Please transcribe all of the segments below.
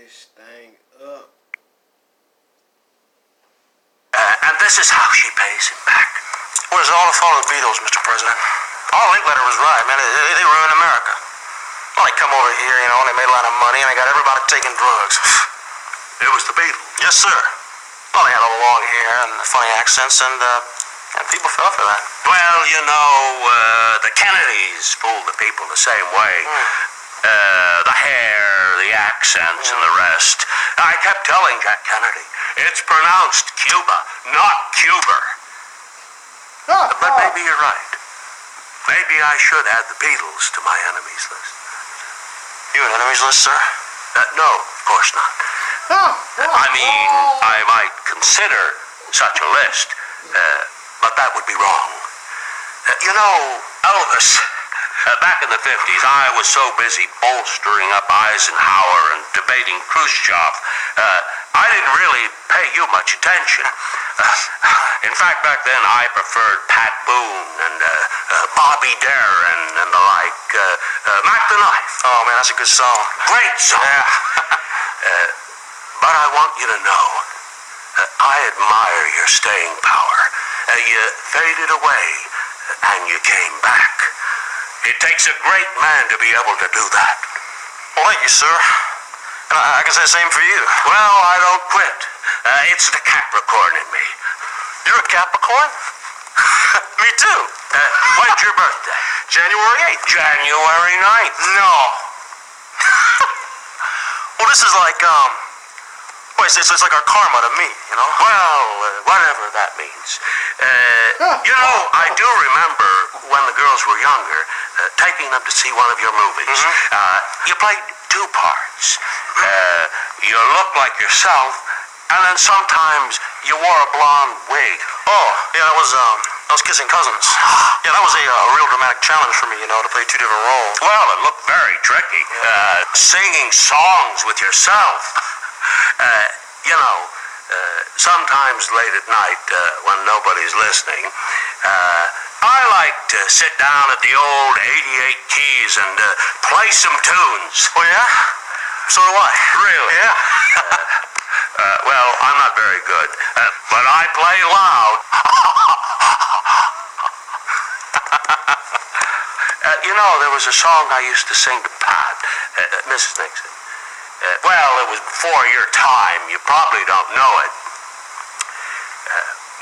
this thing up. And this is how she pays him back. Well, it's all the fault of the Beatles, Mr. President. All Linkletter was right, man. They ruined America. Well, they come over here, you know, and they made a lot of money, and they got everybody taking drugs. It was the Beatles. Yes, sir. Well, they had all the long hair and the funny accents, and people fell for that. Well, you know, the Kennedys fooled the people the same way. The hair, the accents, and the rest. I kept telling Jack Kennedy, it's pronounced Cuba, not Cuba. But maybe you're right. Maybe I should add the Beatles to my enemies list. You an enemies list, sir? No, of course not. I mean, I might consider such a list, but that would be wrong. You know, Elvis, back in the 50s, I was so busy bolstering up Eisenhower and debating Khrushchev, I didn't really pay you much attention. In fact, back then, I preferred Pat Boone and Bobby Darin and the like. Mac the Knife. Oh, man, that's a good song. Great song. Yeah. But I want you to know, I admire your staying power. You faded away, and you came back. It takes a great man to be able to do that. Well, thank you, sir. And I can say the same for you. Well, I don't quit. It's the Capricorn in me. You're a Capricorn? Me too. When's your birthday? January 8th. January 9th. No. Well, this is like, well, it's like our karma to me, you know? Well, whatever that means. You know, I do remember when the girls were younger, taking them to see one of your movies. You played two parts. You looked like yourself, and then sometimes you wore a blonde wig. Oh, yeah, that was Kissing Cousins. Yeah, that was a real dramatic challenge for me, you know, to play two different roles. Well, it looked very tricky. Singing songs with yourself. You know, sometimes late at night, when nobody's listening, I like to sit down at the old 88 keys and play some tunes. Oh, yeah? So do I. Really? Yeah. Well, I'm not very good, but I play loud. You know, there was a song I used to sing to Pat, Mrs. Nixon. Well, it was before your time. You probably don't know it.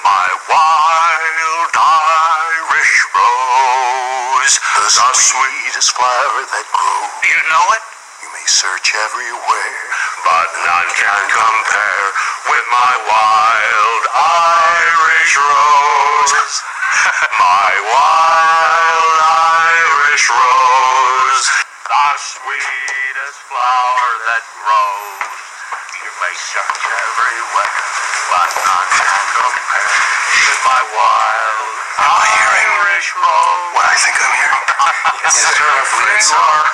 My wild Irish rose, the sweetest flower that grows. Do you know it? You may search everywhere, but none can compare with my wild Irish rose. My wild Irish rose, the sweetest flower that grows. You may search everywhere, but none can compare with my wild Irish rose. What I think I'm hearing? Yes, sir, I believe you are.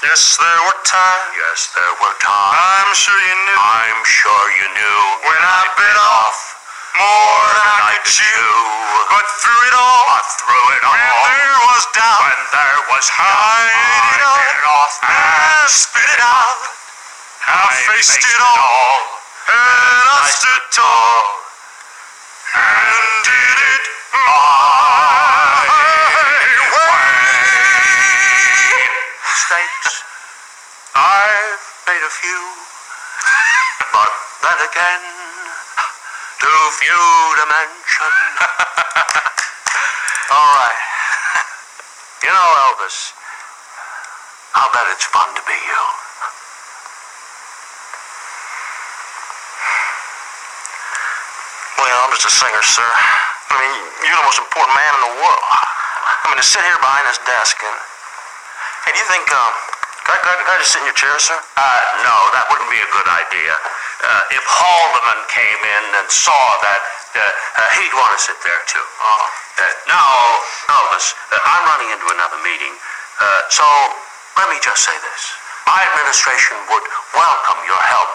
Yes, there were times. Yes, there were times. I'm sure you knew. I'm sure you knew. When I bit off more than I could chew. But through it all. When there was doubt. When there was I ate it off and spit it out. I faced it all. And I stood tall. And did it my way. Mistakes, I've made a few, but then again, too few to mention. All right. You know, Elvis, I'll bet it's fun to be you. Well, you know, I'm just a singer, sir. I mean, you're the most important man in the world. I mean, to sit here behind this desk and... Hey, do you think, can I just sit in your chair, sir? No, that wouldn't be a good idea. If Haldeman came in and saw that, he'd want to sit there too. Now, Elvis, I'm running into another meeting, so let me just say this. My administration would welcome your help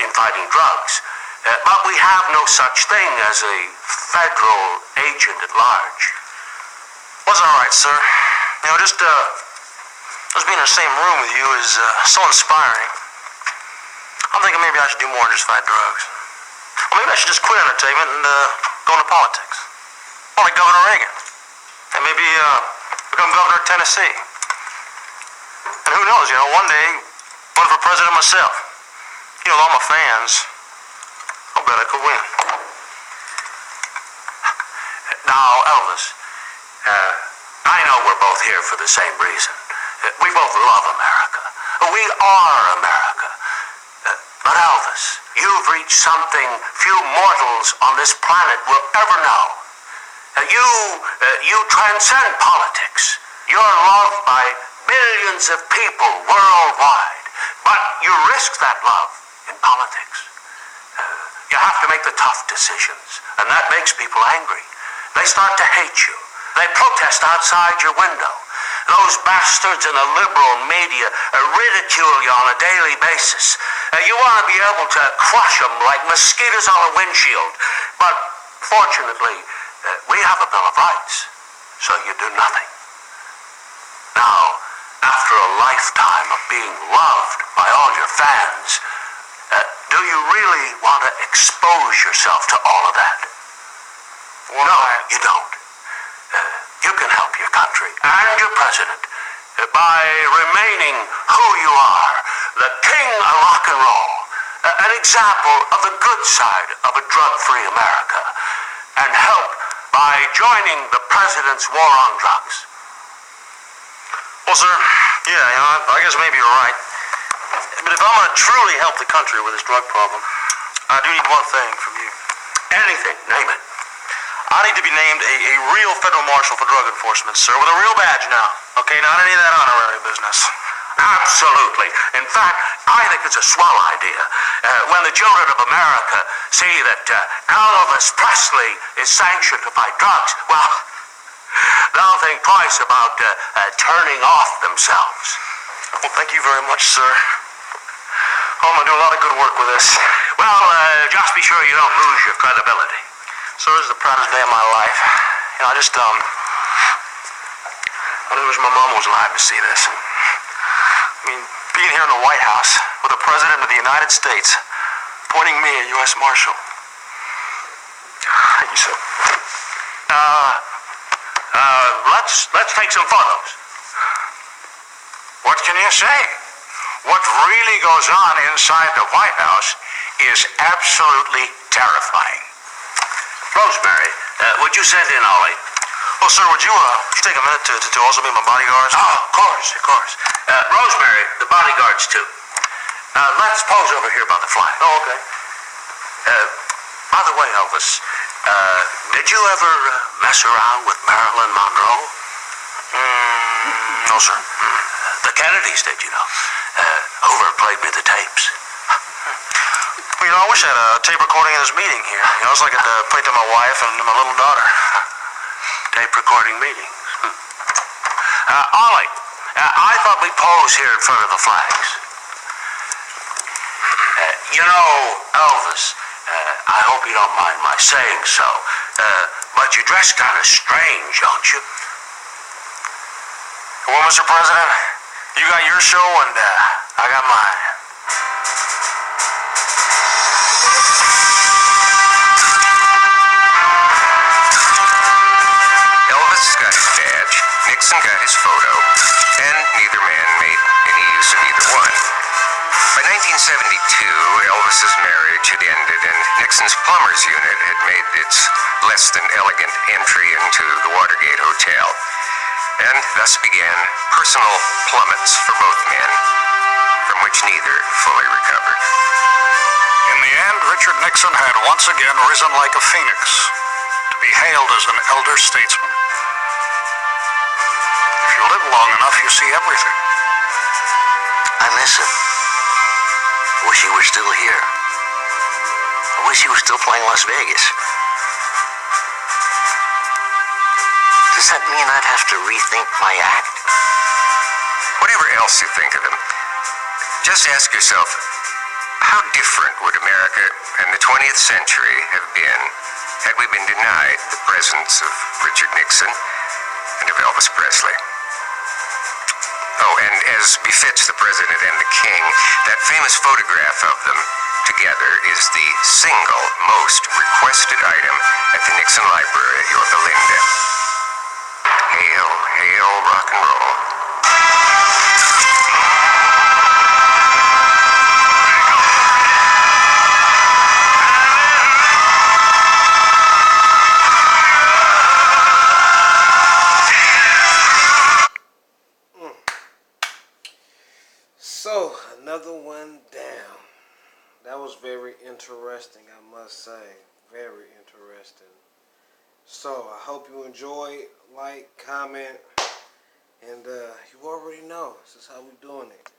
in fighting drugs, but we have no such thing as a federal agent at large. Wasn't all right, sir. You know, just being in the same room with you is so inspiring. I'm thinking maybe I should do more than just fight drugs. Or maybe I should just quit entertainment and go into politics. Well, like Governor Reagan. And maybe become governor of Tennessee. And who knows, one day, run for president myself. With all my fans, I'll bet I could win. Now, Elvis, I know we're both here for the same reason. We both love America. We are America. But Elvis, you've reached something few mortals on this planet will ever know. You transcend politics. You're loved by billions of people worldwide. But you risk that love in politics. You have to make the tough decisions, and that makes people angry. They start to hate you. They protest outside your window. Those bastards in the liberal media ridicule you on a daily basis. You want to be able to crush them like mosquitoes on a windshield. But fortunately, we have a Bill of Rights, so you do nothing. Now, after a lifetime of being loved by all your fans, do you really want to expose yourself to all of that? Well, no, you don't. You can help your country and your president by remaining who you are, the king of rock and roll, an example of the good side of a drug-free America, and help by joining the president's war on drugs. Well, sir, yeah, I guess maybe you're right. But if I'm going to truly help the country with this drug problem, I do need one thing from you. Anything, name it. I need to be named a real federal marshal for drug enforcement, sir, with a real badge now. Okay, not any of that honorary business. Absolutely. In fact, I think it's a swell idea. When the children of America see that Elvis Presley is sanctioned to fight drugs, well, they'll think twice about turning off themselves. Well, thank you very much, sir. I'm going to do a lot of good work with this. Well, just be sure you don't lose your credibility. Sir, this is the proudest day of my life. I wish my mom was alive to see this. Being here in the White House with the President of the United States appointing me a U.S. Marshal. Thank you, sir. Let's take some photos. What can you say? What really goes on inside the White House is absolutely terrifying. Rosemary, would you send in Ollie? Well, sir, would you take a minute to also be my bodyguards? Oh, of course. Rosemary, the bodyguards too. Let's pose over here by the flag. Oh, okay. By the way, Elvis, did you ever mess around with Marilyn Monroe? No, sir. The Kennedys did, Hoover played me the tapes. Well, I wish I had a tape recording of this meeting here. So I could play to my wife and my little daughter. Tape recording meetings. Ollie, I thought we'd pose here in front of the flags. Elvis, I hope you don't mind my saying so, but you dress kind of strange, don't you? Well, Mr. President, you got your show and I got mine. Elvis got his badge, Nixon got his photo, and neither man made any use of either one. By 1972, Elvis's marriage had ended, and Nixon's plumbers unit had made its less than elegant entry into the Watergate Hotel. And thus began personal plummets for both men, from which neither fully recovered. In the end, Richard Nixon had once again risen like a phoenix, to be hailed as an elder statesman. If you live long enough, you see everything. I miss him. I wish he were still here. I wish he was still playing Las Vegas. Does that mean I'd have to rethink my act? Whatever else you think of him, just ask yourself, how different would America and the 20th century have been had we been denied the presence of Richard Nixon and of Elvis Presley? Oh, and as befits the president and the king, that famous photograph of them together is the single most requested item at the Nixon Library at Yorba Linda. Hail, hail, rock and roll. So, another one down. That was very interesting, I must say. Very interesting. So, I hope you enjoyed. Like, comment, and you already know. This is how we're doing it.